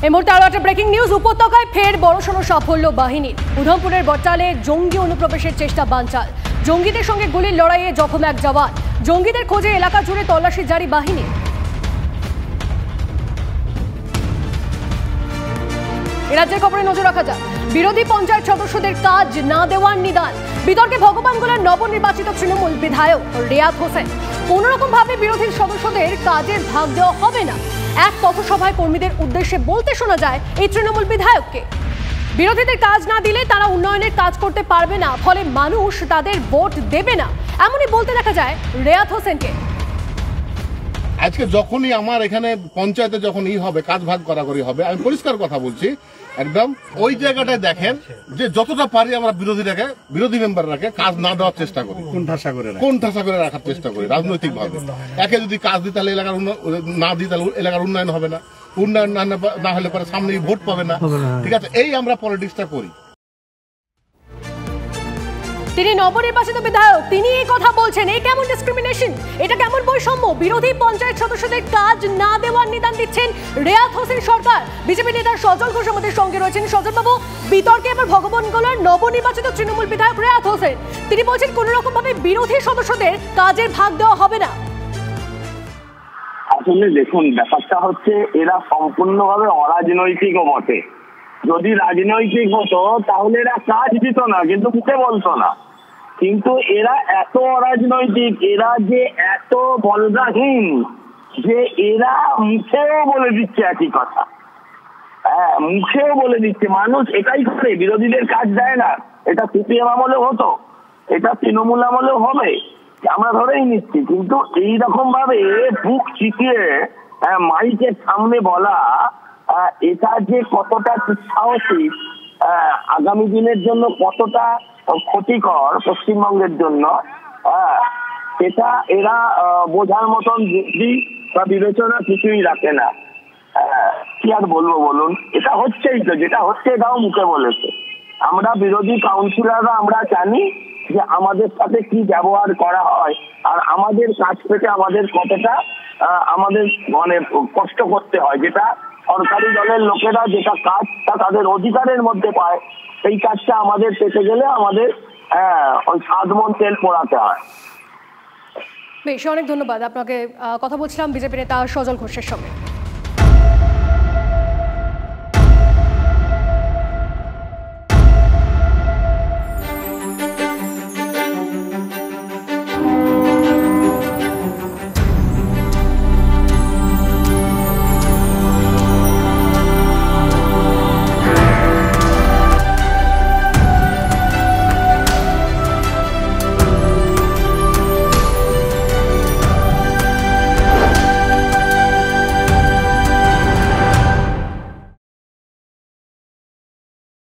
এই মুহূর্তে আরো একটা ব্রেকিং নিউজ। উপত্যকায় ফের বড়সড় সাফল্য বাহিনীর। উধমপুরের বট্টালে জঙ্গি অনুপ্রবেশের চেষ্টা বানচাল। জঙ্গিদের সঙ্গে গুলির লড়াইয়ে জখম এক জওয়ান। জঙ্গিদের খোঁজে এলাকা জুড়ে তল্লাশি জারি বাহিনীর। রাজ্যের খবরে নজর রাখা যাক। বিরোধী পঞ্চায়েত সদস্যদের কাজ না দেওয়ার নিদান। বিতর্কে ভগবানগোলার নবনির্বাচিত তৃণমূল বিধায়ক রেয়াত হোসেন। কোনোরকম ভাবে বিরোধী সদস্যদের কাজের ভাগ দেওয়া হবে না, এক পথসভায় কর্মীদের উদ্দেশ্যে বলতে শোনা যায় এই তৃণমূল বিধায়ককে। বিরোধীদের কাজ না দিলে তারা উন্নয়নের কাজ করতে পারবে না, ফলে মানুষ তাদের ভোট দেবে না, এমনই বলতে দেখা যায় রেয়াত হোসেনকে। আজকে যখনই আমার এখানে পঞ্চায়েতে যখন হবে কাজ ভাগ করাকরি হবে, আমি পরিষ্কার কথা বলছি একদম ওই জায়গাটায় দেখেন যে যতটা পারি আমরা বিরোধী মেম্বাররাকে কাজ না দেওয়ার চেষ্টা করি, কোন ঠাসা করে রাখার চেষ্টা করি রাজনৈতিক ভাবে। একে যদি কাজ দিই তাহলে এলাকার না দিই তাহলে এলাকার উন্নয়ন হবে না, উন্নয়ন না হলে পরে সামনে ভোট পাবে না। ঠিক আছে, এই আমরা পলিটিক্সটা করি। তিনি নবনির্বাচিত বিধায়ক, তিনি এই কথা বলছেন। এই কেমন ডিসক্রিমিনেশন, এটা কেমন বৈষম্য? বিরোধী পঞ্চায়েত সদস্যদের কাজ না দেওয়ার নিদান দিচ্ছেন রেয়াত হোসেন সরকার। বিজেপি নেতা সজল ঘোষ আমাদের সঙ্গে রয়েছেন। সজল বাবু, বিতর্কে এবার ভগবানগোলার নবনির্বাচিত তৃণমূল বিধায়ক রেয়াত হোসেন, তিনি বলছেন কোন রকম ভাবে বিরোধী সদস্যদের কাজের ভাগ দেওয়া হবে না। আসলে দেখুন, ব্যাপারটা হচ্ছে এরা সম্পূর্ণভাবে অরাজনৈতিক বটে। যদি রাজনৈতিক হতো তাহলে এরা কাজ দিত না, কিন্তু মুখে বলতো না। কিন্তু এরা এত অরাজনৈতিক, এরা যে এত বলগাহীন যে এরা মুখেও বলে দিচ্ছে একই কথা। হ্যাঁ, মুখেও বলে দিচ্ছে। মানুষ এটাই করে, বিরোধীদের কাজ দেয় না। এটা সিপিএম আমলেও হতো, এটা তৃণমূল আমলেও হবে, আমরা ধরেই নিচ্ছি। কিন্তু এইরকম ভাবে বুক চিতিয়ে মাইকের সামনে বলা, এটা যে কতটা দুঃসাহসিক, আগামী দিনের জন্য কতটা ক্ষতিকর পশ্চিমবঙ্গের জন্য, সেটা এরা বোঝার মতন বুদ্ধি বা বিবেচনা কিছুই রাখে না। কি আর বলবো বলুন, এটা হচ্ছেই তো, যেটা হচ্ছে এটাও মুখে বলেছে। আমরা বিরোধী কাউন্সিলররা আমরা জানি যে আমাদের সাথে কি ব্যবহার করা হয়, আর আমাদের কাজ পেতে আমাদের কতটা আমাদের মানে কষ্ট করতে হয়। যেটা সরকারি দলের লোকেরা যেটা কাজটা তাদের অধিকারের মধ্যে পায়, সেই কাজটা আমাদের পেতে গেলে আমাদের ওই সাধমন তেল পোড়াতে হয়। বেশ, অনেক ধন্যবাদ আপনাকে। কথা বলছিলাম বিজেপি নেতা সজল ঘোষের সঙ্গে।